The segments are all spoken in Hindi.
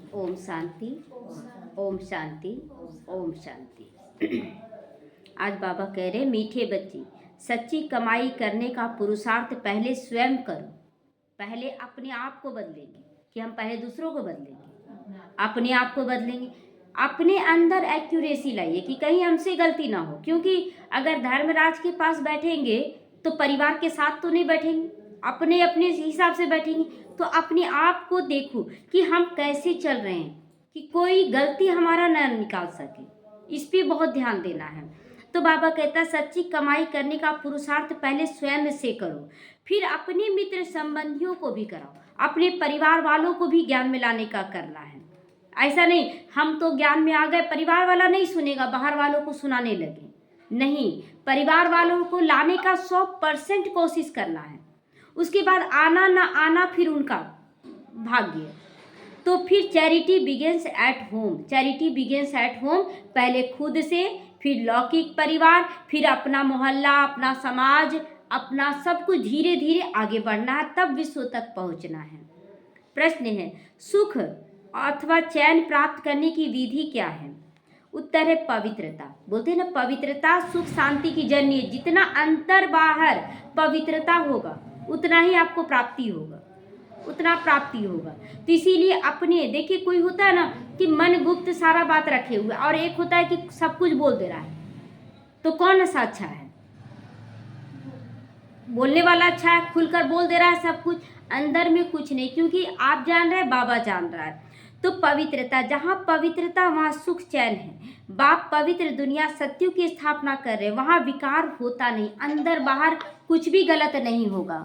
ओम शांति, ओम शांति, ओम शांति। आज बाबा कह रहे मीठे बच्चे, सच्ची कमाई करने का पुरुषार्थ पहले स्वयं करो। पहले अपने आप को बदलेंगे कि हम पहले दूसरों को बदलेंगे, अपने आप को बदलेंगे। अपने अंदर एक्यूरेसी लाइए कि कहीं हमसे गलती ना हो, क्योंकि अगर धर्मराज के पास बैठेंगे तो परिवार के साथ तो नहीं बैठेंगे, अपने अपने हिसाब से बैठेंगे। तो अपने आप को देखो कि हम कैसे चल रहे हैं, कि कोई गलती हमारा न निकाल सके, इस पे बहुत ध्यान देना है। तो बाबा कहता सच्ची कमाई करने का पुरुषार्थ पहले स्वयं से करो, फिर अपने मित्र संबंधियों को भी कराओ, अपने परिवार वालों को भी ज्ञान में लाने का करना है। ऐसा नहीं हम तो ज्ञान में आ गए, परिवार वाला नहीं सुनेगा, बाहर वालों को सुनाने लगे। नहीं, परिवार वालों को लाने का 100% कोशिश करना है। उसके बाद आना ना आना फिर उनका भाग्य। तो फिर charity begins at home, charity begins at home, पहले खुद से, फिर लौकिक परिवार, फिर अपना मोहल्ला, अपना समाज, अपना सब कुछ धीरे धीरे आगे बढ़ना है, तब विश्व तक पहुंचना है। प्रश्न है सुख अथवा चैन प्राप्त करने की विधि क्या है? उत्तर है पवित्रता। बोलते हैं ना, पवित्रता सुख शांति की जननी है। जितना अंतर बाहर पवित्रता होगा उतना ही आपको प्राप्ति होगा, उतना प्राप्ति होगा। तो इसीलिए अपने देखिए, कोई होता है ना कि मन गुप्त सारा बात रखे हुए, और एक होता है कि सब कुछ बोल दे रहा है। तो कौन सा अच्छा है? बोलने वाला अच्छा है, खुलकर बोल दे रहा है सब कुछ, अंदर में कुछ नहीं, क्योंकि आप जान रहे हैं, बाबा जान रहा है। तो पवित्रता, जहाँ पवित्रता वहाँ सुख चैन है। बाप पवित्र दुनिया सत्यों की स्थापना कर रहे, वहाँ विकार होता नहीं, अंदर बाहर कुछ भी गलत नहीं होगा।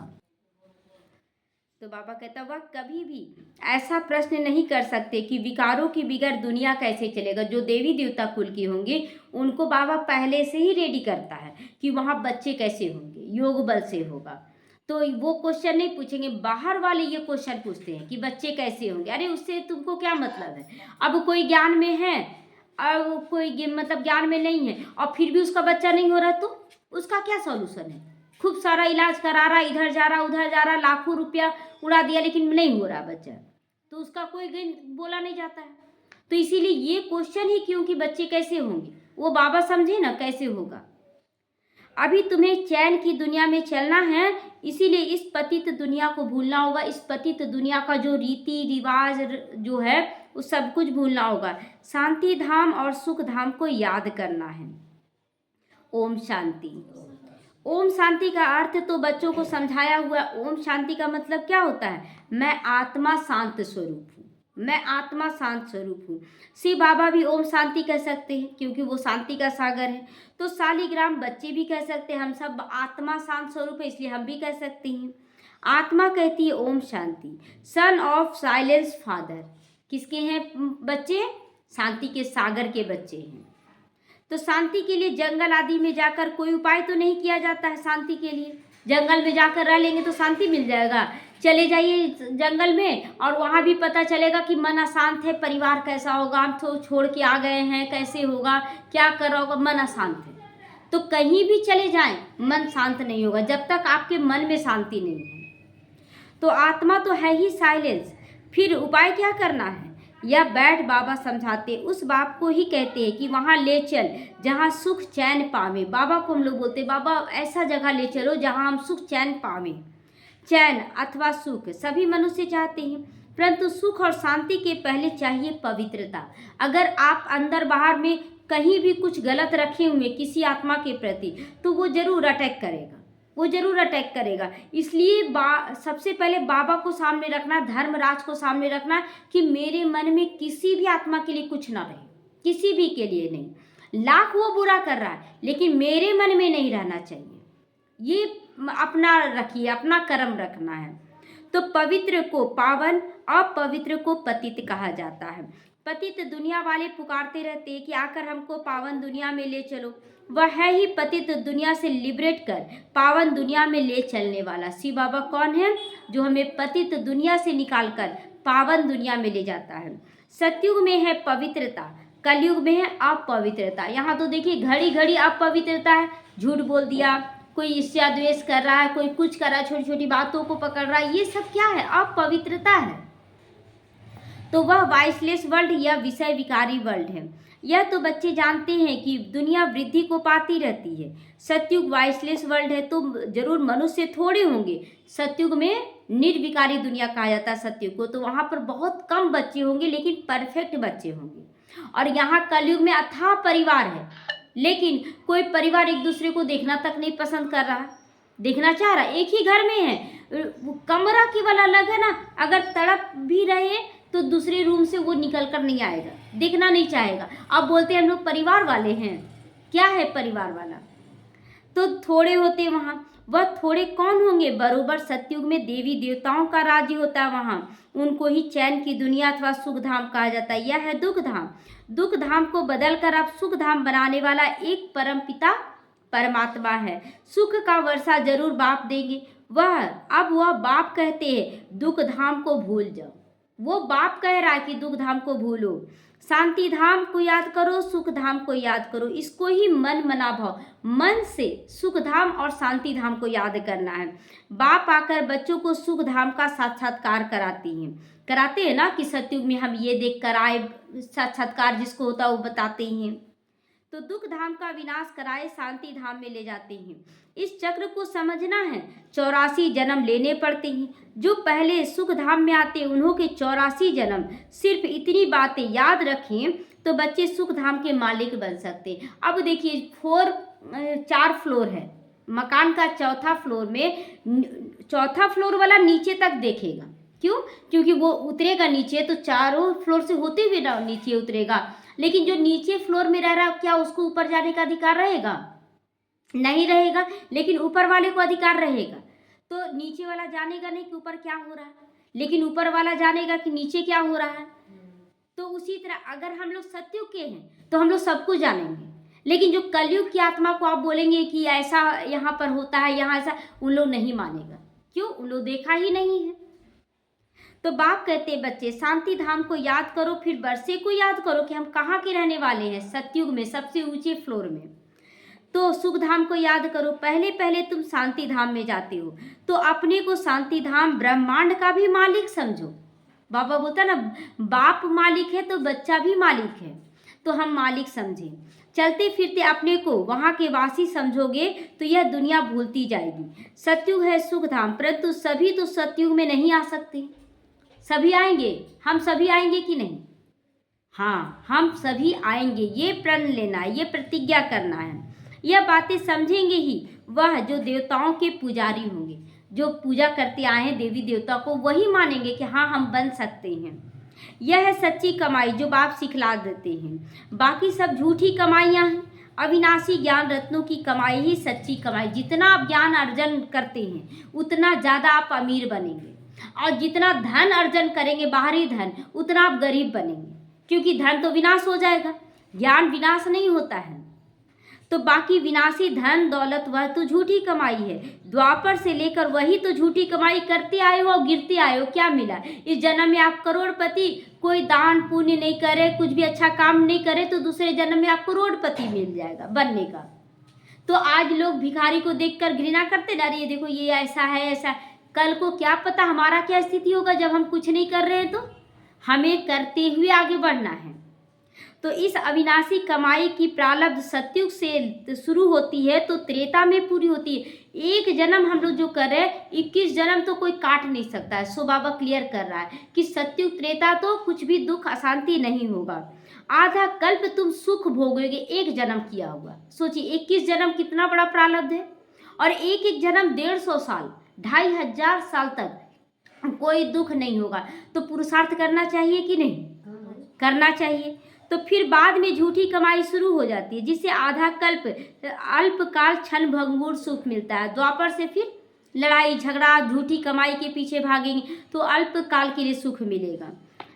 तो बाबा कहता वह कभी भी ऐसा प्रश्न नहीं कर सकते कि विकारों की बिगड़ दुनिया कैसे चलेगा। जो देवी देवता कुल की होंगे उनको बाबा पहले से ही रेडी करता है कि वहाँ बच्चे कैसे होंगे, योग बल से होगा। तो वो क्वेश्चन नहीं पूछेंगे, बाहर वाले ये क्वेश्चन पूछते हैं कि बच्चे कैसे होंगे। अरे उससे तुमको क्या मतलब है? अब कोई ज्ञान में है और कोई मतलब ज्ञान में नहीं है, और फिर भी उसका बच्चा नहीं हो रहा, तो उसका क्या सॉल्यूशन है? खूब सारा इलाज करा रहा, इधर जा रहा उधर जा रहा, लाखों रुपया उड़ा दिया, लेकिन नहीं हो रहा बच्चा, तो उसका कोई गेन बोला नहीं जाता है। तो इसीलिए ये क्वेश्चन ही क्यों कि बच्चे कैसे होंगे, वो बाबा समझे ना कैसे होगा। अभी तुम्हें चैन की दुनिया में चलना है, इसीलिए इस पतित दुनिया को भूलना होगा। इस पतित दुनिया का जो रीति रिवाज जो है वो सब कुछ भूलना होगा। शांति धाम और सुख धाम को याद करना है। ओम शांति। ओम शांति का अर्थ तो बच्चों को समझाया हुआ। ओम शांति का मतलब क्या होता है? मैं आत्मा शांत स्वरूप हूँ, मैं आत्मा शांत स्वरूप हूँ। शिव बाबा भी ओम शांति कह सकते हैं क्योंकि वो शांति का सागर है। तो शालिग्राम बच्चे भी कह सकते हैं, हम सब आत्मा शांत स्वरूप है, इसलिए हम भी कह सकते हैं। आत्मा कहती है Om Shanti. Son of silence father किसके हैं बच्चे? शांति के सागर के बच्चे हैं। तो शांति के लिए जंगल आदि में जाकर कोई उपाय तो नहीं किया जाता है। शांति के लिए जंगल में जाकर रह लेंगे तो शांति मिल जाएगा? चले जाइए जंगल में और वहाँ भी पता चलेगा कि मन अशांत है, परिवार कैसा होगा, हम तो छोड़ के आ गए हैं, कैसे होगा, क्या कर रहा होगा, मन अशांत है। तो कहीं भी चले जाएं मन शांत नहीं होगा जब तक आपके मन में शांति नहीं है। तो आत्मा तो है ही साइलेंस। फिर उपाय क्या करना है? यह बैठ बाबा समझाते, उस बाप को ही कहते हैं कि वहाँ ले चल जहाँ सुख चैन पावे। बाबा को हम लोग बोलते बाबा ऐसा जगह ले चलो जहाँ हम सुख चैन पावे। चैन अथवा सुख सभी मनुष्य चाहते हैं, परंतु सुख और शांति के पहले चाहिए पवित्रता। अगर आप अंदर बाहर में कहीं भी कुछ गलत रखे हुए किसी आत्मा के प्रति तो वो जरूर अटैक करेगा, वो जरूर अटैक करेगा। इसलिए सबसे पहले बाबा को सामने रखना, धर्मराज को सामने रखना कि मेरे मन में किसी भी आत्मा के लिए कुछ ना रहे, किसी भी के लिए नहीं। लाख वो बुरा कर रहा है लेकिन मेरे मन में नहीं रहना चाहिए, ये अपना रखिए, अपना कर्म रखना है। तो पवित्र को पावन, अपवित्र को पतित कहा जाता है। पतित दुनिया वाले पुकारते रहते हैं कि आकर हमको पावन दुनिया में ले चलो। वह है ही पतित दुनिया से लिबरेट कर पावन दुनिया में ले चलने वाला। शिव बाबा कौन है? जो हमें पतित दुनिया से निकाल कर पावन दुनिया में ले जाता है। सतयुग में है पवित्रता, कलयुग में है अपवित्रता। यहाँ तो देखिए घड़ी घड़ी अपवित्रता है, झूठ बोल दिया, कोई ईर्ष्या द्वेष कर रहा है, कोई कुछ कर रहा है, छोटी छोटी बातों को पकड़ रहा है, ये सब क्या है? अपवित्रता है। तो वह वाइसलेस वर्ल्ड या विषय विकारी वर्ल्ड है। यह तो बच्चे जानते हैं कि दुनिया वृद्धि को पाती रहती है। सतयुग वाइसलेस वर्ल्ड है तो जरूर मनुष्य थोड़े होंगे। सतयुग में निर्विकारी दुनिया कहा जाता है सतयुग को, तो वहाँ पर बहुत कम बच्चे होंगे लेकिन परफेक्ट बच्चे होंगे। और यहाँ कलयुग में अथाह परिवार है, लेकिन कोई परिवार एक दूसरे को देखना तक नहीं पसंद कर रहा, देखना चाह रहा। एक ही घर में है, कमरा केवल अलग है ना, अगर तड़प भी रहे तो दूसरे रूम से वो निकल कर नहीं आएगा, देखना नहीं चाहेगा। अब बोलते हैं हम लोग परिवार वाले हैं। क्या है परिवार वाला? तो थोड़े होते वहाँ। वह थोड़े कौन होंगे? बरोबर सतयुग में देवी देवताओं का राज्य होता है वहाँ। उनको ही चैन की दुनिया अथवा सुख धाम कहा जाता है। यह है दुख धाम। दुख धाम को बदलकर अब सुख धाम बनाने वाला एक परम पिता परमात्मा है। सुख का वर्षा जरूर बाप देंगे। वह बाप कहते हैं दुख धाम को भूल जाओ। वो बाप कह रहा है कि दुख धाम को भूलो, शांति धाम को याद करो, सुख धाम को याद करो। इसको ही मन मना भाव, मन से सुख धाम और शांति धाम को याद करना है। बाप आकर बच्चों को सुख धाम का साक्षात्कार कराते हैं ना, कि सतयुग में हम ये देख कर आए, साक्षात्कार जिसको होता है वो बताते हैं। तो दुख धाम का विनाश कराए शांति धाम में ले जाते हैं। इस चक्र को समझना है। 84 जन्म लेने पड़ते हैं। जो पहले सुख धाम में आते उन्हों के 84 जन्म। सिर्फ इतनी बातें याद रखें तो बच्चे सुख धाम के मालिक बन सकते। अब देखिए 4 फ्लोर है मकान का, चौथा फ्लोर वाला नीचे तक देखेगा। क्यों? क्योंकि वो उतरेगा नीचे तो चारों फ्लोर से होते हुए नीचे उतरेगा। लेकिन जो नीचे फ्लोर में रह रहा है, क्या उसको ऊपर जाने का अधिकार रहेगा? नहीं रहेगा। लेकिन ऊपर वाले को अधिकार रहेगा। तो नीचे वाला जानेगा नहीं कि ऊपर क्या हो रहा है, लेकिन ऊपर वाला जानेगा कि नीचे क्या हो रहा है। तो उसी तरह अगर हम लोग सतयुग के हैं तो हम लोग सब कुछ जानेंगे, लेकिन जो कलयुग की आत्मा को आप बोलेंगे कि ऐसा यहाँ पर होता है, यहाँ ऐसा, उन लोग नहीं मानेगा। क्यों? उन लोग देखा ही नहीं है। तो बाप कहते बच्चे शांति धाम को याद करो, फिर वर्षे को याद करो कि हम कहाँ के रहने वाले हैं। सतयुग में सबसे ऊंचे फ्लोर में। तो सुख धाम को याद करो। पहले पहले तुम शांति धाम में जाते हो तो अपने को शांति धाम ब्रह्मांड का भी मालिक समझो। बाबा बोलता ना, बाप मालिक है तो बच्चा भी मालिक है, तो हम मालिक समझें। चलते फिरते अपने को वहाँ के वासी समझोगे तो यह दुनिया भूलती जाएगी। सतयुग है सुख धाम, परंतु सभी तो सतयुग में नहीं आ सकते। सभी आएंगे? हम सभी आएंगे कि नहीं? हाँ, हम सभी आएंगे। ये प्रण लेना है, ये प्रतिज्ञा करना है। यह बातें समझेंगे ही वह जो देवताओं के पुजारी होंगे, जो पूजा करते आए हैं देवी देवता को, वही मानेंगे कि हाँ हम बन सकते हैं। यह है सच्ची कमाई जो बाप सिखला देते हैं। बाकी सब झूठी कमाइयाँ हैं। अविनाशी ज्ञान रत्नों की कमाई ही सच्ची कमाई। जितना आप ज्ञान अर्जन करते हैं उतना ज़्यादा आप अमीर बनेंगे, और जितना धन अर्जन करेंगे बाहरी धन, उतना आप गरीब बनेंगे, क्योंकि धन तो विनाश हो जाएगा, ज्ञान विनाश नहीं होता है। तो बाकी विनाशी धन दौलत वह तो झूठी कमाई है। द्वापर से लेकर वही तो झूठी कमाई करते आए हो और गिरते आए हो। क्या मिला? इस जन्म में आप करोड़पति, कोई दान पुण्य नहीं करे, कुछ भी अच्छा काम नहीं करे, तो दूसरे जन्म में आप करोड़पति मिल जाएगा बनने का। तो आज लोग भिखारी को देखकर घृणा करते, अरे ये देखो ये ऐसा है ऐसा है। कल को क्या पता हमारा क्या स्थिति होगा जब हम कुछ नहीं कर रहे हैं। तो हमें करते हुए आगे बढ़ना है। तो इस अविनाशी कमाई की प्रारब्ध सतयुग से शुरू होती है तो त्रेता में पूरी होती है। एक जन्म हम लोग जो कर रहे हैं, 21 जन्म तो कोई काट नहीं सकता है। सो बाबा क्लियर कर रहा है कि सतयुग त्रेता तो कुछ भी दुख अशांति नहीं होगा। आधा कल्प तुम सुख भोगोगे एक जन्म किया हुआ। सोचिए 21 जन्म कितना बड़ा प्रारब्ध है। और एक एक जन्म 150 साल, 2500 साल तक कोई दुख नहीं होगा। तो पुरुषार्थ करना चाहिए कि नहीं? करना चाहिए। तो फिर बाद में झूठी कमाई शुरू हो जाती है, जिससे आधा कल्प अल्पकाल क्षण भंगुर सुख मिलता है। द्वापर से फिर लड़ाई झगड़ा, झूठी कमाई के पीछे भागेंगे तो अल्पकाल के लिए सुख मिलेगा।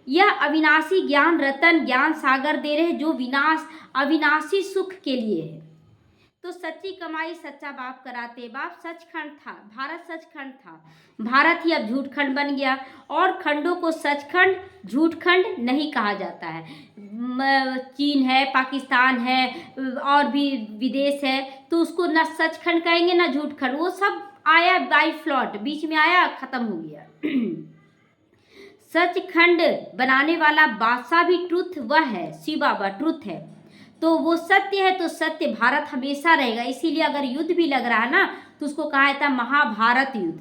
यह अविनाशी ज्ञान रतन ज्ञान सागर दे रहे जो विनाश अविनाशी सुख के लिए है। तो सच्ची कमाई सच्चा बाप कराते। बाप सचखंड था, भारत सचखंड था। भारत ही अब झूठखंड बन गया, और खंडों को सचखंड झूठखंड नहीं कहा जाता है। चीन है, पाकिस्तान है, और भी विदेश है, तो उसको ना सचखंड कहेंगे ना झूठखंड। वो सब आया बाई फ्लॉट, बीच में आया खत्म हो गया। सचखंड बनाने वाला बादशाह भी ट्रुथ वह है, शिव बाबा ट्रुथ है। तो वो सत्य है, तो सत्य भारत हमेशा रहेगा। इसीलिए अगर युद्ध भी लग रहा है ना, तो उसको कहा जाता है महाभारत युद्ध।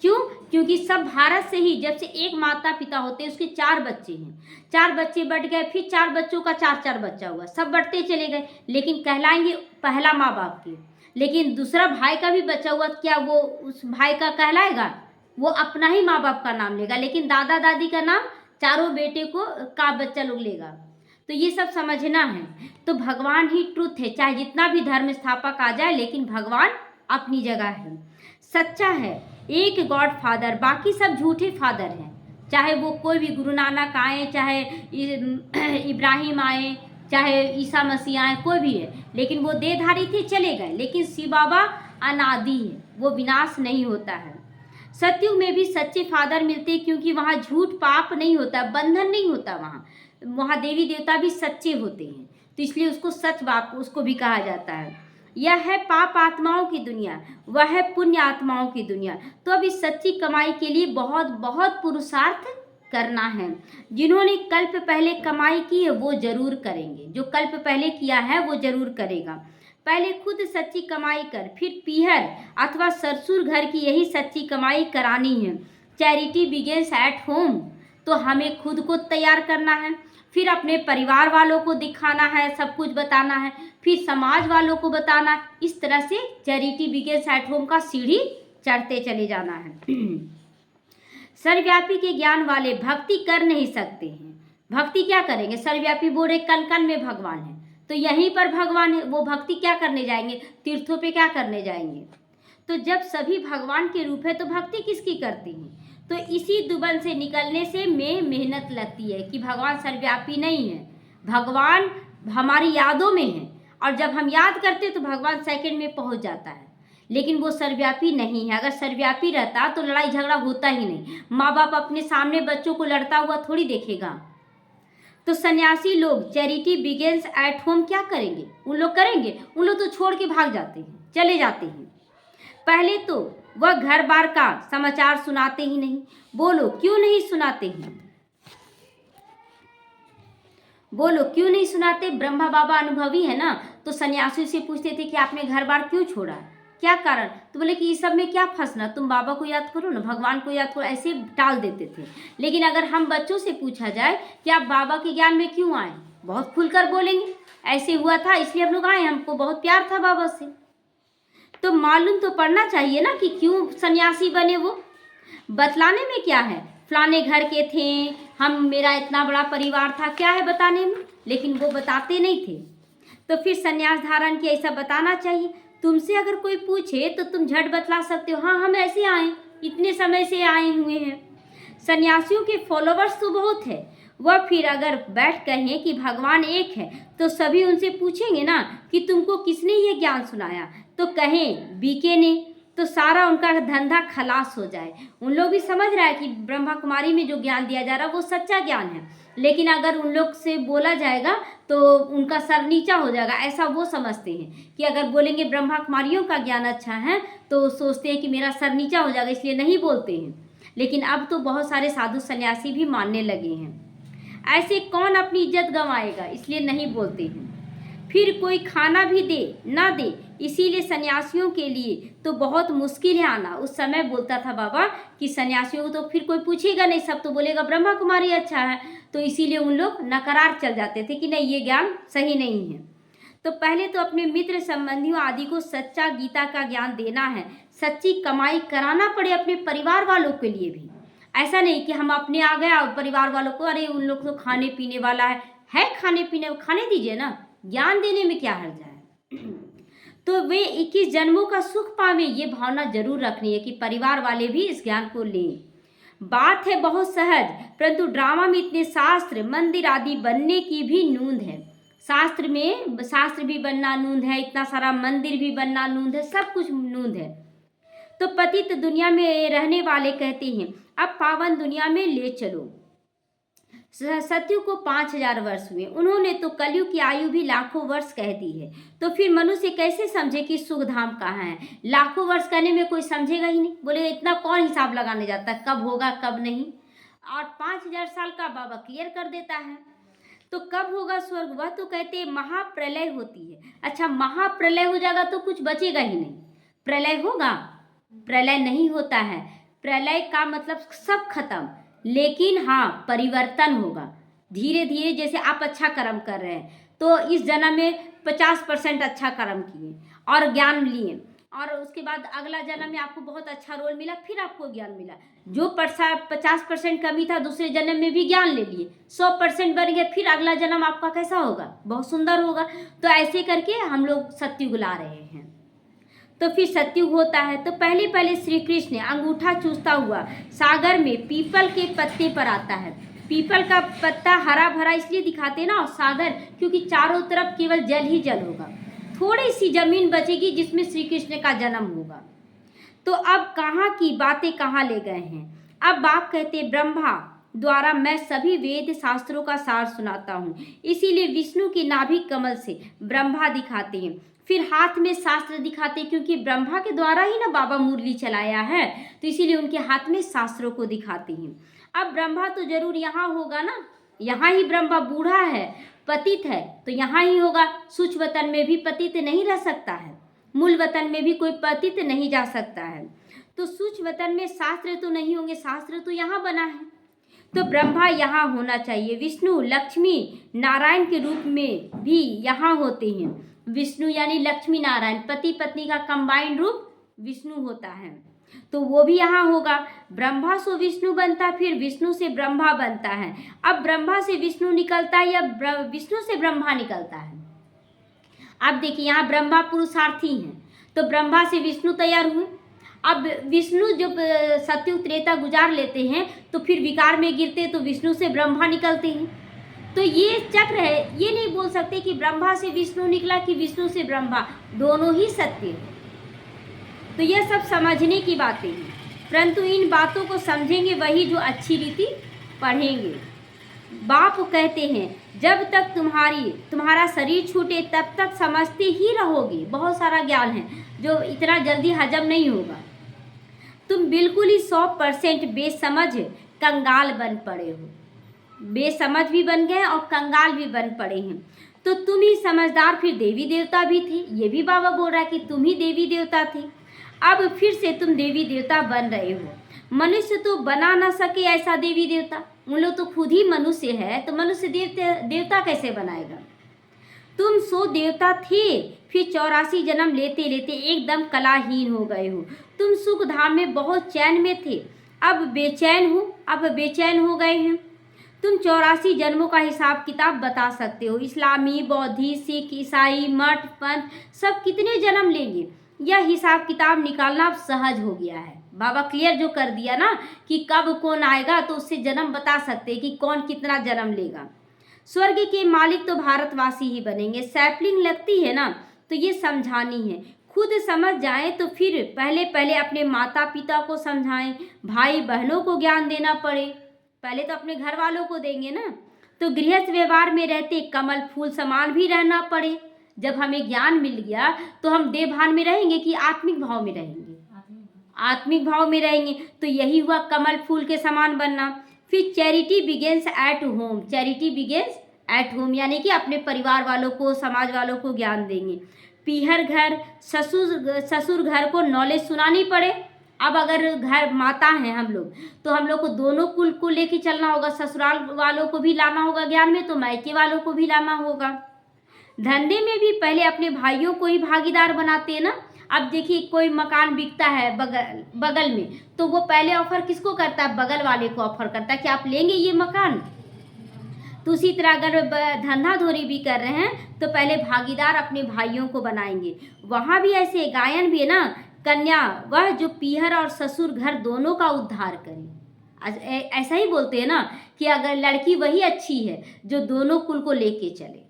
क्यों? क्योंकि सब भारत से ही, जब से एक माता पिता होते हैं उसके 4 बच्चे हैं, 4 बच्चे बढ़ गए, फिर 4 बच्चों का 4-4 बच्चा हुआ, सब बढ़ते चले गए, लेकिन कहलाएंगे पहला माँ बाप के। लेकिन दूसरा भाई का भी बच्चा हुआ, क्या वो उस भाई का कहलाएगा? वो अपना ही माँ बाप का नाम लेगा, लेकिन दादा दादी का नाम चारों बेटे को का बच्चा लोग लेगा। तो ये सब समझना है। तो भगवान ही ट्रुथ है, चाहे जितना भी धर्म स्थापक आ जाए, लेकिन भगवान अपनी जगह है, सच्चा है, एक गॉड फादर, बाकी सब झूठे फादर हैं। चाहे वो कोई भी गुरु नानक आए, चाहे इब्राहिम आए, चाहे ईसा मसीह आए, कोई भी है, लेकिन वो देहधारी थे, चले गए। लेकिन शिव बाबा अनादि है, वो विनाश नहीं होता है। सतयुग में भी सच्चे फादर मिलते हैं, क्योंकि वहाँ झूठ पाप नहीं होता, बंधन नहीं होता, वहाँ देवी देवता भी सच्चे होते हैं, तो इसलिए उसको सच बाप उसको भी कहा जाता है। यह है पाप आत्माओं की दुनिया, वह है पुण्य आत्माओं की दुनिया। तो अब इस सच्ची कमाई के लिए बहुत बहुत पुरुषार्थ करना है। जिन्होंने कल्प पहले कमाई की है वो जरूर करेंगे, जो कल्प पहले किया है वो जरूर करेगा। पहले खुद सच्ची कमाई कर, फिर पीहर अथवा ससुर घर की यही सच्ची कमाई करानी है। चैरिटी बिगिंस एट होम, तो हमें खुद को तैयार करना है, फिर अपने परिवार वालों को दिखाना है, सब कुछ बताना है, फिर समाज वालों को बताना है। इस तरह से चैरिटी बिगिंस एट होम का सीढ़ी चढ़ते चले जाना है। सर्वव्यापी के ज्ञान वाले भक्ति कर नहीं सकते हैं। भक्ति क्या करेंगे? सर्वव्यापी बोल रहे कण कण में भगवान है, तो यहीं पर भगवान है, वो भक्ति क्या करने जाएंगे? तीर्थों पे क्या करने जाएंगे? तो जब सभी भगवान के रूप है तो भक्ति किसकी करती हैं? तो इसी दुबन से निकलने से में मेहनत लगती है कि भगवान सर्वव्यापी नहीं है, भगवान हमारी यादों में है, और जब हम याद करते तो भगवान सेकंड में पहुंच जाता है, लेकिन वो सर्वव्यापी नहीं है। अगर सर्वव्यापी रहता तो लड़ाई झगड़ा होता ही नहीं। माँ बाप अपने सामने बच्चों को लड़ता हुआ थोड़ी देखेगा। तो सन्यासी लोग चैरिटी बिगिंस एट होम क्या करेंगे? उन लोग करेंगे, उन लोग तो छोड़ के भाग जाते हैं, चले जाते हैं। पहले तो वह घर बार का समाचार सुनाते ही नहीं। बोलो क्यों नहीं सुनाते हैं? बोलो क्यों नहीं सुनाते? ब्रह्मा बाबा अनुभवी है ना, तो सन्यासी से पूछते थे कि आपने घर बार क्यों छोड़ा, क्या कारण? तो बोले कि इस सब में क्या फंसना, तुम बाबा को याद करो ना, भगवान को याद करो, ऐसे टाल देते थे। लेकिन अगर हम बच्चों से पूछा जाए कि आप बाबा के ज्ञान में क्यों आए, बहुत खुलकर बोलेंगे, ऐसे हुआ था इसलिए हम लोग आए, हमको बहुत प्यार था बाबा से। तो मालूम तो पड़ना चाहिए ना कि क्यों सन्यासी बने। वो बतलाने में क्या है? फलाने घर के थे हम, मेरा इतना बड़ा परिवार था, क्या है बताने में? लेकिन वो बताते नहीं थे। तो फिर सन्यास धारण की ऐसा बताना चाहिए। तुमसे अगर कोई पूछे तो तुम झट बतला सकते हो, हाँ हम ऐसे आए, इतने समय से आए हुए हैं। सन्यासियों के फॉलोवर्स तो बहुत है, वह फिर अगर बैठ कहें कि भगवान एक है तो सभी उनसे पूछेंगे ना कि तुमको किसने ये ज्ञान सुनाया, तो कहें बीके ने, तो सारा उनका धंधा खलास हो जाए। उन लोग भी समझ रहा है कि ब्रह्मा कुमारी में जो ज्ञान दिया जा रहा है वो सच्चा ज्ञान है, लेकिन अगर उन लोग से बोला जाएगा तो उनका सर नीचा हो जाएगा, ऐसा वो समझते हैं कि अगर बोलेंगे ब्रह्मा कुमारियों का ज्ञान अच्छा है तो सोचते हैं कि मेरा सर नीचा हो जाएगा, इसलिए नहीं बोलते हैं। लेकिन अब तो बहुत सारे साधु सन्यासी भी मानने लगे हैं। ऐसे कौन अपनी इज्जत गंवाएगा, इसलिए नहीं बोलते हैं। फिर कोई खाना भी दे ना दे, इसीलिए सन्यासियों के लिए तो बहुत मुश्किल है आना। उस समय बोलता था बाबा कि सन्यासियों को तो फिर कोई पूछेगा नहीं, सब तो बोलेगा ब्रह्मा कुमारी अच्छा है, तो इसीलिए उन लोग नकारार चल जाते थे कि नहीं ये ज्ञान सही नहीं है। तो पहले तो अपने मित्र संबंधियों आदि को सच्चा गीता का ज्ञान देना है, सच्ची कमाई कराना पड़े अपने परिवार वालों के लिए भी। ऐसा नहीं कि हम अपने आ गए और परिवार वालों को अरे उन लोग तो खाने पीने वाला है खाने पीने, खाने दीजिए ना, ज्ञान देने में क्या हर्ज है। तो वे 21 जन्मों का सुख पावे, ये भावना जरूर रखनी है कि परिवार वाले भी इस ज्ञान को लें। बात है बहुत सहज, परंतु ड्रामा में इतने शास्त्र मंदिर आदि बनने की भी नूंद है। शास्त्र में शास्त्र भी बनना नूंद है, इतना सारा मंदिर भी बनना नूंद है, सब कुछ नूंद है। तो पतित दुनिया में रहने वाले कहते हैं अब पावन दुनिया में ले चलो। सत्यु को 5000 वर्ष हुए, उन्होंने तो कलयुग की आयु भी लाखों वर्ष कह दी है। तो फिर मनुष्य कैसे समझे कि सुखधाम कहाँ है? लाखों वर्ष कहने में कोई समझेगा ही नहीं, बोले इतना कौन हिसाब लगाने जाता है, कब होगा कब नहीं। और 5000 साल का बाबा क्लियर कर देता है। तो कब होगा स्वर्ग? वह तो कहते हैं महाप्रलय होती है। अच्छा, महाप्रलय हो जाएगा तो कुछ बचेगा ही नहीं। प्रलय होगा? प्रलय नहीं होता है। प्रलय का मतलब सब खत्म, लेकिन हाँ परिवर्तन होगा धीरे धीरे। जैसे आप अच्छा कर्म कर रहे हैं तो इस जन्म में 50% अच्छा कर्म किए और ज्ञान लिए, और उसके बाद अगला जन्म में आपको बहुत अच्छा रोल मिला, फिर आपको ज्ञान मिला। जो 50% कमी था दूसरे जन्म में भी ज्ञान ले लिए, 100% बन गया, फिर अगला जन्म आपका कैसा होगा? बहुत सुंदर होगा। तो ऐसे करके हम लोग सत्युग ला रहे हैं। तो फिर सत्युग होता है तो पहले पहले श्री कृष्ण अंगूठा चूसता हुआ सागर में पीपल के पत्ते पर आता है। पीपल का पत्ता हरा भरा इसलिए दिखाते हैं ना सागर, क्योंकि चारों तरफ केवल जल ही जल होगा, थोड़ी सी जमीन बचेगी जिसमें श्री कृष्ण का जन्म होगा। तो अब कहाँ की बातें कहाँ ले गए हैं। अब बाप कहते ब्रह्मा द्वारा मैं सभी वेद शास्त्रों का सार सुनाता हूँ, इसीलिए विष्णु की नाभिक कमल से ब्रह्मा दिखाते हैं, फिर हाथ में शास्त्र दिखाते हैं, क्योंकि ब्रह्मा के द्वारा ही ना बाबा मुरली चलाया है, तो इसीलिए उनके हाथ में शास्त्रों को दिखाते हैं। अब ब्रह्मा तो जरूर यहाँ होगा ना, यहाँ ही ब्रह्मा बूढ़ा है, पतित है, तो यहाँ ही होगा। सूक्ष्म वतन में भी पतित नहीं रह सकता है, मूल वतन में भी कोई पतित नहीं जा सकता है। तो सूक्ष्म वतन में शास्त्र तो नहीं होंगे, शास्त्र तो यहाँ बना है, तो ब्रह्मा यहाँ होना चाहिए। विष्णु लक्ष्मी नारायण के रूप में भी यहाँ होते हैं। विष्णु यानी लक्ष्मी नारायण, पति पत्नी का कंबाइंड रूप विष्णु होता है, तो वो भी यहाँ होगा। ब्रह्मा से विष्णु बनता, फिर विष्णु से ब्रह्मा बनता है। अब ब्रह्मा से विष्णु निकलता है या विष्णु से ब्रह्मा निकलता है? अब देखिए यहाँ ब्रह्मा पुरुषार्थी हैं, तो ब्रह्मा से विष्णु तैयार हुए। अब विष्णु जब सत्युग त्रेता गुजार लेते हैं तो फिर विकार में गिरते, तो विष्णु से ब्रह्मा निकलते हैं। तो ये चक्र है, ये नहीं बोल सकते कि ब्रह्मा से विष्णु निकला कि विष्णु से ब्रह्मा, दोनों ही सत्य है। तो यह सब समझने की बातें हैं, परंतु इन बातों को समझेंगे वही जो अच्छी रीति पढ़ेंगे। बाप कहते हैं जब तक तुम्हारा शरीर छूटे तब तक समझते ही रहोगे। बहुत सारा ज्ञान है जो इतना जल्दी हजम नहीं होगा। तुम बिल्कुल ही 100% बेसमझ कंगाल बन पड़े हो, बेसमझ भी बन गए और कंगाल भी बन पड़े हैं। तो तुम ही समझदार फिर देवी देवता भी थे, ये भी बाबा बोल रहा है कि तुम ही देवी देवता थे। अब फिर से तुम देवी देवता बन रहे हो। मनुष्य तो बना ना सके ऐसा देवी देवता, उन लोग तो खुद ही मनुष्य है, तो मनुष्य देवता कैसे बनाएगा। तुम 100 देवता थे, फिर 84 जन्म लेते लेते एकदम कलाहीन हो गए हो। तुम सुख धाम में बहुत चैन में थे, अब बेचैन हो गए हैं। तुम 84 जन्मों का हिसाब किताब बता सकते हो। इस्लामी, बौद्धी, सिख, ईसाई, मठ, पंथ सब कितने जन्म लेंगे, यह हिसाब किताब निकालना अब सहज हो गया है। बाबा क्लियर जो कर दिया ना कि कब कौन आएगा, तो उससे जन्म बता सकते हैं कि कौन कितना जन्म लेगा। स्वर्ग के मालिक तो भारतवासी ही बनेंगे। सैपलिंग लगती है ना, तो ये समझानी है। खुद समझ जाएं तो फिर पहले पहले अपने माता पिता को समझाएं, भाई बहनों को ज्ञान देना पड़े। पहले तो अपने घर वालों को देंगे ना, तो गृहस्थ व्यवहार में रहते कमल फूल समान भी रहना पड़े। जब हमें ज्ञान मिल गया तो हम देवभान में रहेंगे कि आत्मिक भाव में रहेंगे? आत्मिक भाव में रहेंगे। तो यही हुआ कमल फूल के समान बनना। फिर charity begins at home, charity begins at home यानी कि अपने परिवार वालों को, समाज वालों को ज्ञान देंगे। पीहर घर, ससुर घर को नॉलेज सुनानी पड़े। अब अगर घर माता हैं हम लोग, तो हम लोग को दोनों कुल को लेके चलना होगा। ससुराल वालों को भी लाना होगा ज्ञान में, तो मायके वालों को भी लाना होगा। धंधे में भी पहले अपने भाइयों को ही भागीदार बनाते हैं ना। अब देखिए कोई मकान बिकता है बगल में, तो वो पहले ऑफर किसको करता है? बगल वाले को ऑफर करता है कि आप लेंगे ये मकान। तो उसी तरह अगर धंधा धोरी भी कर रहे हैं तो पहले भागीदार अपने भाइयों को बनाएंगे। वहाँ भी ऐसे गायन भी है ना, कन्या वह जो पीहर और ससुर घर दोनों का उद्धार करे। ऐसा ही बोलते हैं ना कि अगर लड़की वही अच्छी है जो दोनों कुल को लेके चले।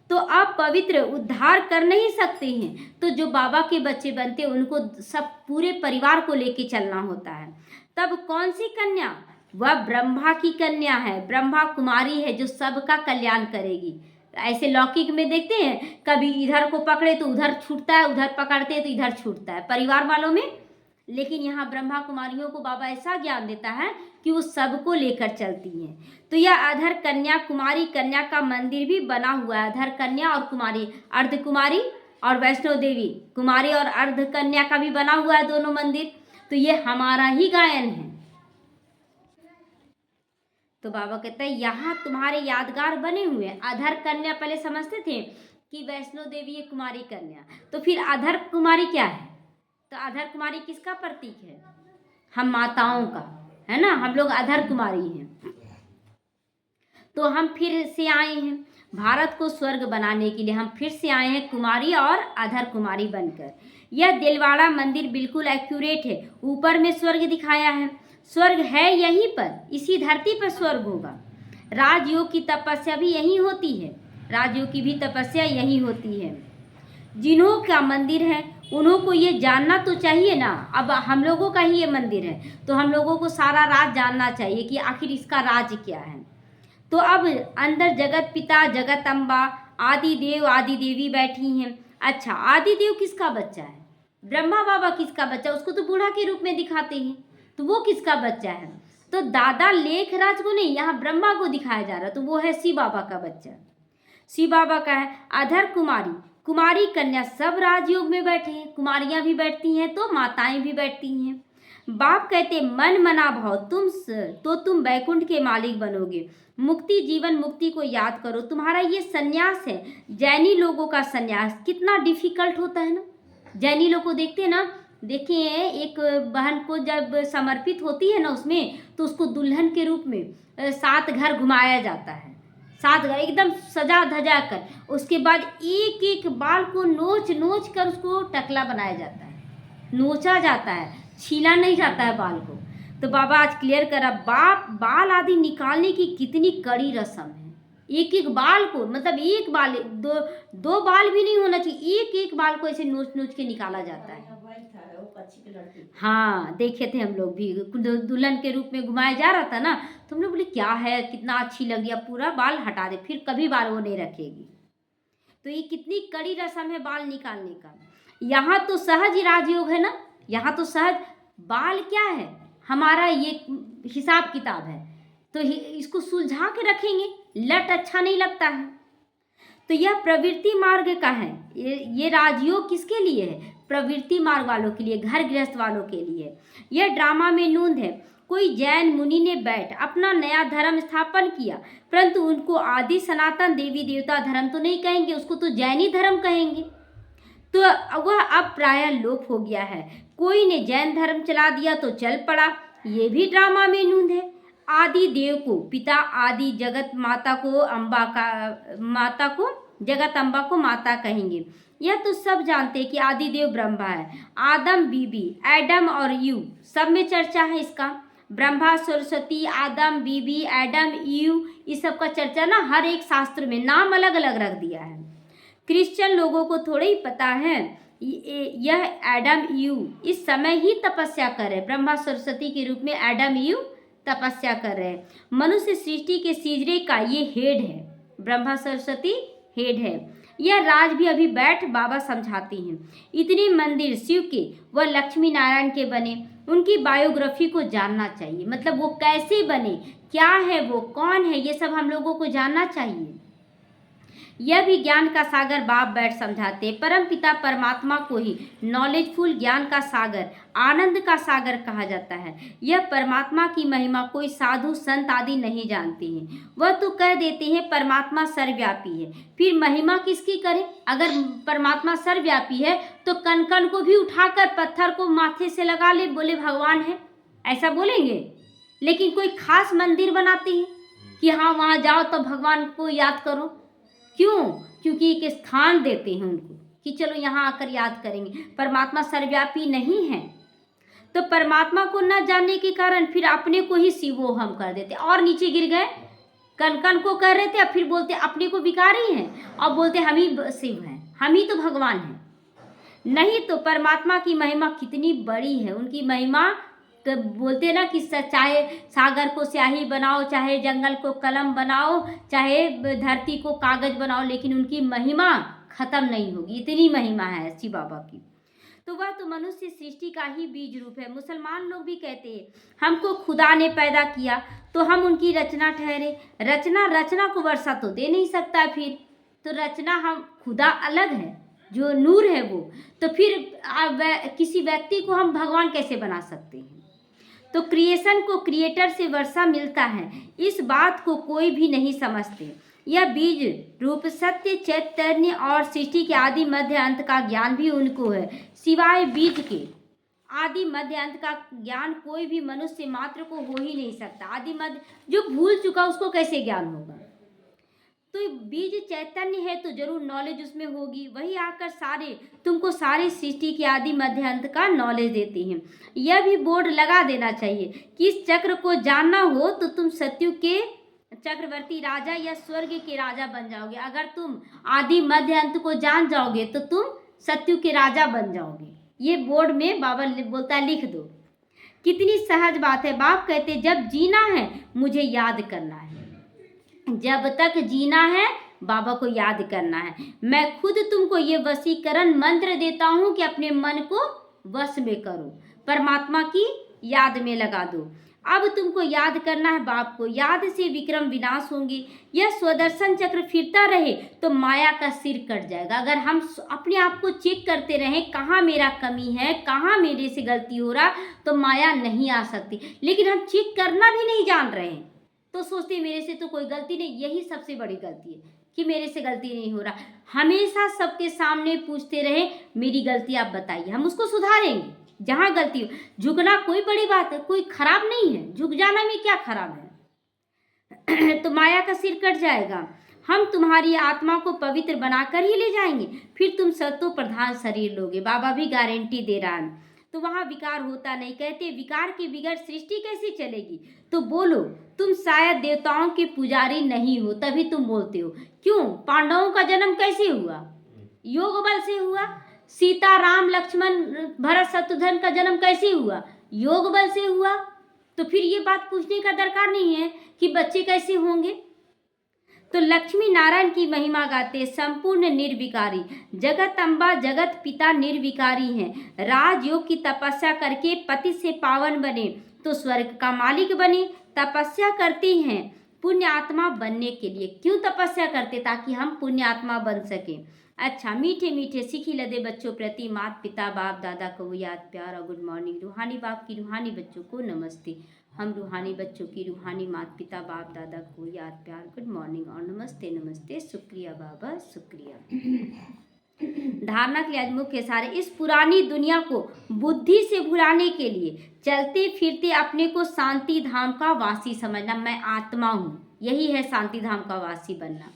तो आप पवित्र उद्धार कर नहीं सकते हैं, तो जो बाबा के बच्चे बनते हैं उनको सब पूरे परिवार को लेके चलना होता है। तब कौन सी कन्या? वह ब्रह्मा की कन्या है, ब्रह्मा कुमारी है जो सबका कल्याण करेगी। ऐसे लौकिक में देखते हैं कभी इधर को पकड़े तो उधर छूटता है, उधर पकड़ते हैं तो इधर छूटता है। परिवार वालों में लेकिन यहाँ ब्रह्मा कुमारियों को बाबा ऐसा ज्ञान देता है कि वो सबको लेकर चलती हैं। तो यह अधर कन्या कुमारी कन्या का मंदिर भी बना हुआ है। अधर कन्या और कुमारी, अर्ध कुमारी और वैष्णो देवी कुमारी और अर्ध कन्या का भी बना हुआ है दोनों मंदिर। तो ये हमारा ही गायन है। तो बाबा कहते हैं यहाँ तुम्हारे यादगार बने हुए हैं। अधर कन्या पहले समझते थे कि वैष्णो देवी है कुमारी कन्या, तो फिर अधर कुमारी क्या है? तो अधर कुमारी किसका प्रतीक है? हम माताओं का, है ना, हम लोग अधर कुमारी हैं। तो हम फिर से आए हैं भारत को स्वर्ग बनाने के लिए, हम फिर से आए हैं कुमारी और अधर कुमारी बनकर। यह दिलवाड़ा मंदिर बिल्कुल एक्यूरेट है। ऊपर में स्वर्ग दिखाया है, स्वर्ग है यहीं पर, इसी धरती पर स्वर्ग होगा। राजयोग की तपस्या भी यहीं होती है, राजयोग की भी तपस्या यहीं होती है। जिन्हों का मंदिर है उन्हों को ये जानना तो चाहिए ना। अब हम लोगों का ही ये मंदिर है तो हम लोगों को सारा राज जानना चाहिए कि आखिर इसका राज क्या है। तो अब अंदर जगत पिता जगत अम्बा आदि देव आदि देवी बैठी हैं। अच्छा, आदि देव किसका बच्चा है? ब्रह्मा बाबा किसका बच्चा? उसको तो बूढ़ा के रूप में दिखाते हैं, तो वो किसका बच्चा है? तो दादा लेखराज को नहीं, यहाँ ब्रह्मा को दिखाया जा रहा, तो वो है शिव बाबा का बच्चा। शिव बाबा का है। अधर कुमारी कुमारी कन्या सब राजयोग में बैठे हैं, कुमारियां भी बैठती हैं तो माताएं भी बैठती हैं। बाप कहते मन मना भाव तुम वैकुंठ के मालिक बनोगे। मुक्ति जीवन मुक्ति को याद करो। तुम्हारा ये सन्यास है, जैनी लोगों का सन्यास कितना डिफिकल्ट होता है ना। जैनी लोग को देखते हैं ना, देखिए एक बहन को जब समर्पित होती है ना उसमें, तो उसको दुल्हन के रूप में 7 घर घुमाया जाता है, 7 घर एकदम सजा धजा कर। उसके बाद एक एक बाल को नोच नोच कर उसको टकला बनाया जाता है, नोचा जाता है, छीला नहीं जाता है बाल को। तो बाबा आज क्लियर करा, बाल आदि निकालने की कितनी कड़ी रस्म है। एक एक बाल को, मतलब एक बाल, दो बाल भी नहीं होना चाहिए, एक एक बाल को ऐसे नोच नोच के निकाला जाता है। हाँ, देखे थे हम लोग भी, दुल्हन के रूप में घुमाया जा रहा था ना, तो हम लोग बोले क्या है, कितना अच्छी लग रही है, पूरा बाल हटा दे, फिर कभी बाल वो नहीं रखेगी। तो ये कितनी कड़ी रस्म है बाल निकालने का। यहाँ तो सहज राजयोग है ना, यहाँ तो सहज। बाल क्या है, हमारा ये हिसाब किताब है, तो इसको सुलझा के रखेंगे, लट अच्छा नहीं लगता है। तो यह प्रवृत्ति मार्ग का है, ये राजयोग किसके लिए है? प्रवृत्ति मार्ग वालों के लिए, घर गृहस्थ वालों के लिए। यह ड्रामा में नूंद है। कोई जैन मुनि ने बैठ अपना नया धर्म स्थापन किया, परंतु उनको आदि सनातन देवी देवता धर्म तो नहीं कहेंगे, उसको तो जैनी धर्म कहेंगे। तो वह अब प्राय लोप हो गया है। कोई ने जैन धर्म चला दिया तो चल पड़ा, ये भी ड्रामा में नूंद है। आदि देव को पिता, आदि जगत माता को जगत अम्बा को माता कहेंगे। यह तो सब जानते हैं कि आदि देव ब्रह्मा है। आदम बीबी, एडम और यू सब में चर्चा है इसका। ब्रह्मा सरस्वती आदम बीबी एडम यू, इस सब का चर्चा ना हर एक शास्त्र में नाम अलग अलग रख दिया है। क्रिश्चियन लोगों को थोड़ा ही पता है यह एडम यू इस समय ही तपस्या कर रहे, ब्रह्मा सरस्वती के रूप में एडम यू तपस्या कर रहे हैं। मनुष्य सृष्टि के सीजरे का ये हेड है, ब्रह्मा सरस्वती हेड है। यह राज भी अभी बैठ बाबा समझाती हैं। इतने मंदिर शिव के व लक्ष्मी नारायण के बने, उनकी बायोग्राफी को जानना चाहिए, मतलब वो कैसे बने, क्या है वो, कौन है, ये सब हम लोगों को जानना चाहिए। यह भी ज्ञान का सागर बाप बैठ समझाते। परम पिता परमात्मा को ही नॉलेजफुल ज्ञान का सागर, आनंद का सागर कहा जाता है। यह परमात्मा की महिमा कोई साधु संत आदि नहीं जानते हैं, वह तो कह देते हैं परमात्मा सर्वव्यापी है, फिर महिमा किसकी करें? अगर परमात्मा सर्वव्यापी है तो कण कण को भी उठाकर पत्थर को माथे से लगा ले, बोले भगवान है, ऐसा बोलेंगे। लेकिन कोई खास मंदिर बनाते हैं कि हाँ वहाँ जाओ तो भगवान को याद करो। क्यों? क्योंकि एक स्थान देते हैं उनको कि चलो यहाँ आकर याद करेंगे। परमात्मा सर्वव्यापी नहीं है, तो परमात्मा को न जानने के कारण फिर अपने को ही शिवो हम कर देते और नीचे गिर गए। कण कण को कर रहे थे, अब फिर बोलते अपने को विकारी हैं और बोलते हम ही शिव हैं, हम ही तो भगवान हैं। नहीं तो परमात्मा की महिमा कितनी बड़ी है, उनकी महिमा तो बोलते ना कि चाहे सागर को स्याही बनाओ, चाहे जंगल को कलम बनाओ, चाहे धरती को कागज बनाओ, लेकिन उनकी महिमा खत्म नहीं होगी, इतनी महिमा है शिव बाबा की। तो वह तो मनुष्य सृष्टि का ही बीज रूप है। मुसलमान लोग भी कहते हैं हमको खुदा ने पैदा किया तो हम उनकी रचना ठहरे। रचना को वर्षा तो दे नहीं सकता, फिर तो रचना हम खुदा अलग है, जो नूर है वो, तो फिर किसी व्यक्ति को हम भगवान कैसे बना सकते हैं? तो क्रिएशन को क्रिएटर से वर्षा मिलता है, इस बात को कोई भी नहीं समझते। यह बीज रूप सत्य चैतन्य और सृष्टि के आदि मध्य अंत का ज्ञान भी उनको है। सिवाय बीज के आदि मध्य अंत का ज्ञान कोई भी मनुष्य मात्र को हो ही नहीं सकता। आदि मध्य जो भूल चुका उसको कैसे ज्ञान होगा? तो बीज चैतन्य है तो जरूर नॉलेज उसमें होगी, वही आकर तुमको सारे सृष्टि के आदि मध्य अंत का नॉलेज देते हैं। यह भी बोर्ड लगा देना चाहिए कि इस चक्र को जानना हो तो तुम सत्युग के चक्रवर्ती राजा या स्वर्ग के राजा बन जाओगे। अगर तुम आदि मध्य अंत को जान जाओगे तो तुम सत्युग के राजा बन जाओगे। ये बोर्ड में बाबा बोलता है लिख दो। कितनी सहज बात है। बाप कहते जब जीना है मुझे याद करना है, जब तक जीना है बाबा को याद करना है। मैं खुद तुमको ये वशीकरण मंत्र देता हूँ कि अपने मन को वश में करो, परमात्मा की याद में लगा दो। अब तुमको याद करना है बाप को, याद से विक्रम विनाश होंगे। यह स्वदर्शन चक्र फिरता रहे तो माया का सिर कट जाएगा। अगर हम अपने आप को चेक करते रहें कहाँ मेरा कमी है, कहाँ मेरे से गलती हो रहा, तो माया नहीं आ सकती। लेकिन हम चेक करना भी नहीं जान रहे हैं तो सोचते मेरे से तो कोई गलती नहीं। यही सबसे बड़ी गलती है कि मेरे से गलती नहीं हो रहा। हमेशा सबके सामने पूछते रहे मेरी गलती आप बताइए, हम उसको सुधारेंगे जहाँ गलती हो। झुकना कोई बड़ी बात है, कोई खराब नहीं है, झुक जाना में क्या खराब है। तो माया का सिर कट जाएगा। हम तुम्हारी आत्मा को पवित्र बनाकर ही ले जाएंगे, फिर तुम सत्व प्रधान शरीर लोगे। बाबा भी गारंटी दे रहा है। तो वहाँ विकार होता नहीं। कहते विकार के बिगड़ सृष्टि कैसी चलेगी? तो बोलो तुम शायद देवताओं के पुजारी नहीं हो तभी तुम बोलते हो। क्यों? पांडवों का जन्म कैसे हुआ? योग बल से हुआ। सीता राम लक्ष्मण भरत शत्रुघ्न का जन्म कैसे हुआ? योग बल से हुआ। तो फिर ये बात पूछने का दरकार नहीं है कि बच्चे कैसे होंगे। तो लक्ष्मी नारायण की महिमा गाते संपूर्ण निर्विकारी, जगत अम्बा जगत पिता निर्विकारी हैं। राजयोग की तपस्या करके पति से पावन बने तो स्वर्ग का मालिक बने। तपस्या करते हैं पुण्य आत्मा बनने के लिए। क्यों तपस्या करते? ताकि हम पुण्य आत्मा बन सके। अच्छा, मीठे मीठे सीखी लदे बच्चों प्रति माता पिता बाप दादा को याद प्यार और गुड मॉर्निंग। रूहानी बाप की रूहानी बच्चों को नमस्ते। हम रूहानी बच्चों की रूहानी माता पिता बाप दादा को याद प्यार गुड मॉर्निंग और नमस्ते नमस्ते। शुक्रिया बाबा, शुक्रिया। धारणा के लिए आज मुख्य सारे इस पुरानी दुनिया को बुद्धि से भुलाने के लिए चलते फिरते अपने को शांति धाम का वासी समझना। मैं आत्मा हूँ, यही है शांति धाम का वासी बनना।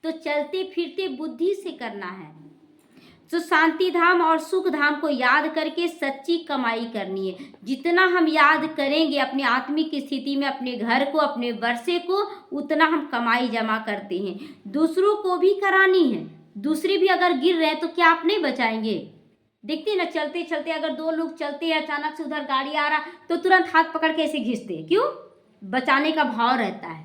तो चलते फिरते बुद्धि से करना है। तो शांति धाम और सुख धाम को याद करके सच्ची कमाई करनी है। जितना हम याद करेंगे अपने आत्मिक स्थिति में, अपने घर को, अपने वर्षे को, उतना हम कमाई जमा करते हैं। दूसरों को भी करानी है। दूसरे भी अगर गिर रहे हैं तो क्या आप नहीं बचाएंगे? देखते हैं ना, चलते चलते अगर दो लोग चलते हैं, अचानक से उधर गाड़ी आ रहा तो तुरंत हाथ पकड़ के ऐसे घिसते हैं। क्यों? बचाने का भाव रहता है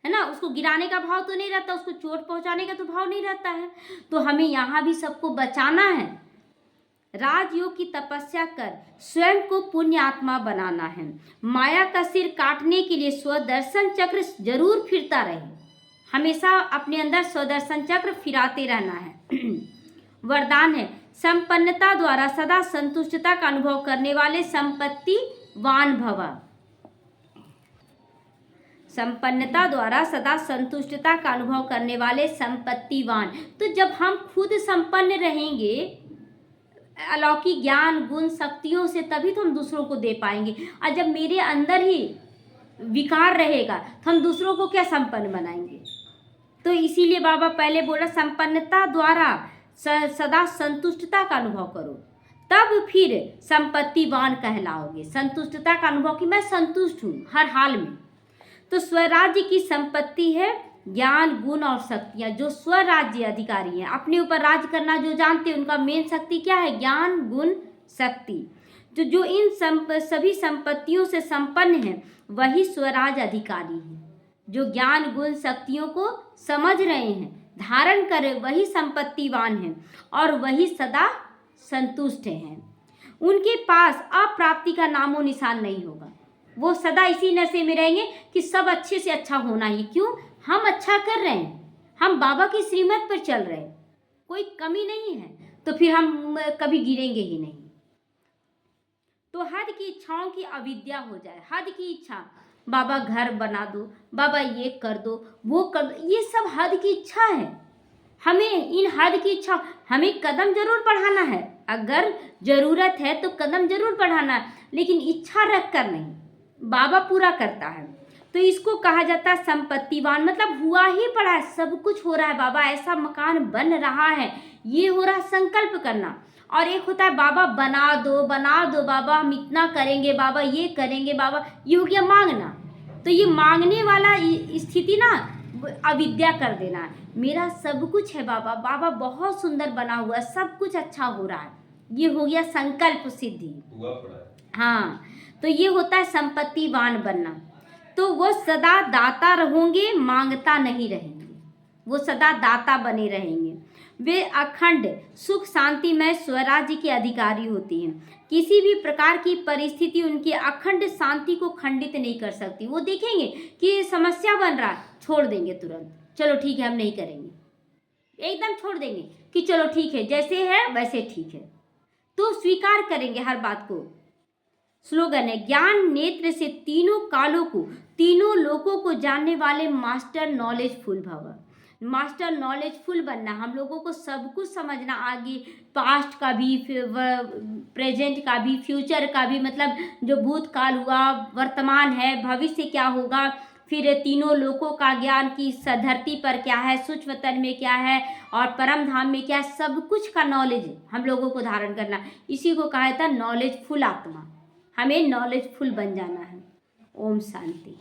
ना। उसको गिराने का भाव तो नहीं रहता, उसको चोट पहुंचाने का तो भाव नहीं रहता है। तो हमें यहाँ भी सबको बचाना है। राजयोग की तपस्या कर स्वयं को पुण्य आत्मा बनाना है। माया का सिर काटने के लिए स्वदर्शन चक्र जरूर फिरता रहे। हमेशा अपने अंदर स्वदर्शन चक्र फिराते रहना है। वरदान है संपन्नता द्वारा सदा संतुष्टता का अनुभव करने वाले संपत्तिवान भव। संपन्नता द्वारा सदा संतुष्टता का अनुभव करने वाले संपत्तिवान। तो जब हम खुद संपन्न रहेंगे अलौकिक ज्ञान गुण शक्तियों से, तभी तो हम दूसरों को दे पाएंगे। और जब मेरे अंदर ही विकार रहेगा तो हम दूसरों को क्या संपन्न बनाएंगे? तो इसीलिए बाबा पहले बोला संपन्नता द्वारा सदा संतुष्टता का अनुभव करो, तब फिर संपत्तिवान कहलाओगे। संतुष्टता का अनुभव कि मैं संतुष्ट हूँ हर हाल में। तो स्वराज्य की संपत्ति है ज्ञान गुण और शक्तियाँ। जो स्वराज्य अधिकारी हैं, अपने ऊपर राज करना जो जानते हैं, उनका मेन शक्ति क्या है? ज्ञान गुण शक्ति। तो जो इन सभी संपत्तियों से संपन्न है वही स्वराज अधिकारी है। जो ज्ञान गुण शक्तियों को समझ रहे हैं, धारण कर वही संपत्तिवान है और वही सदा संतुष्ट हैं। उनके पास अप्राप्ति का नामो निशान नहीं होगा। वो सदा इसी नशे में रहेंगे कि सब अच्छे से अच्छा होना ही। क्यों? हम अच्छा कर रहे हैं, हम बाबा की श्रीमत पर चल रहे हैं, कोई कमी नहीं है, तो फिर हम कभी गिरेंगे ही नहीं। तो हद की इच्छाओं की अविद्या हो जाए। हद की इच्छा, बाबा घर बना दो, बाबा ये कर दो, वो कर दो, ये सब हद की इच्छा है। हमें इन हद की इच्छा, हमें कदम जरूर बढ़ाना है, अगर जरूरत है तो कदम जरूर बढ़ाना है, लेकिन इच्छा रख कर नहीं। बाबा पूरा करता है। तो इसको कहा जाता है संपत्तिवान, मतलब हुआ ही पड़ा है, सब कुछ हो रहा है। बाबा ऐसा मकान बन रहा है, ये हो रहा है, संकल्प करना। और एक होता है बाबा बना दो बाबा, हम इतना करेंगे, बाबा ये करेंगे, बाबा ये हो गया मांगना। तो ये मांगने वाला स्थिति ना अविद्या कर देना है। मेरा सब कुछ है बाबा, बाबा बहुत सुंदर बना हुआ है, सब कुछ अच्छा हो रहा है, ये हो गया संकल्प सिद्धि। हाँ, तो ये होता है संपत्तिवान बनना। तो वो सदा दाता रहेंगे, मांगता नहीं रहेंगे, वो सदा दाता बने रहेंगे। वे अखंड सुख शांतिमय स्वराज्य के अधिकारी होती हैं। किसी भी प्रकार की परिस्थिति उनकी अखंड शांति को खंडित नहीं कर सकती। वो देखेंगे कि समस्या बन रहा है, छोड़ देंगे तुरंत, चलो ठीक है हम नहीं करेंगे, एकदम छोड़ देंगे कि चलो ठीक है, जैसे है वैसे ठीक है। तो स्वीकार करेंगे हर बात को। स्लोगन है, ज्ञान नेत्र से तीनों कालों को, तीनों लोगों को जानने वाले मास्टर नॉलेजफुल भव। मास्टर नॉलेजफुल बनना, हम लोगों को सब कुछ समझना, आगे पास्ट का भी, प्रेजेंट का भी, फ्यूचर का भी, मतलब जो भूतकाल हुआ, वर्तमान है, भविष्य क्या होगा, फिर तीनों लोकों का ज्ञान की धरती पर क्या है, सूक्ष्म तन में क्या है और परम धाम में क्या है, सब कुछ का नॉलेज हम लोगों को धारण करना। इसी को कहा जाता है नॉलेजफुल आत्मा। हमें नॉलेजफुल बन जाना है। ओम शांति।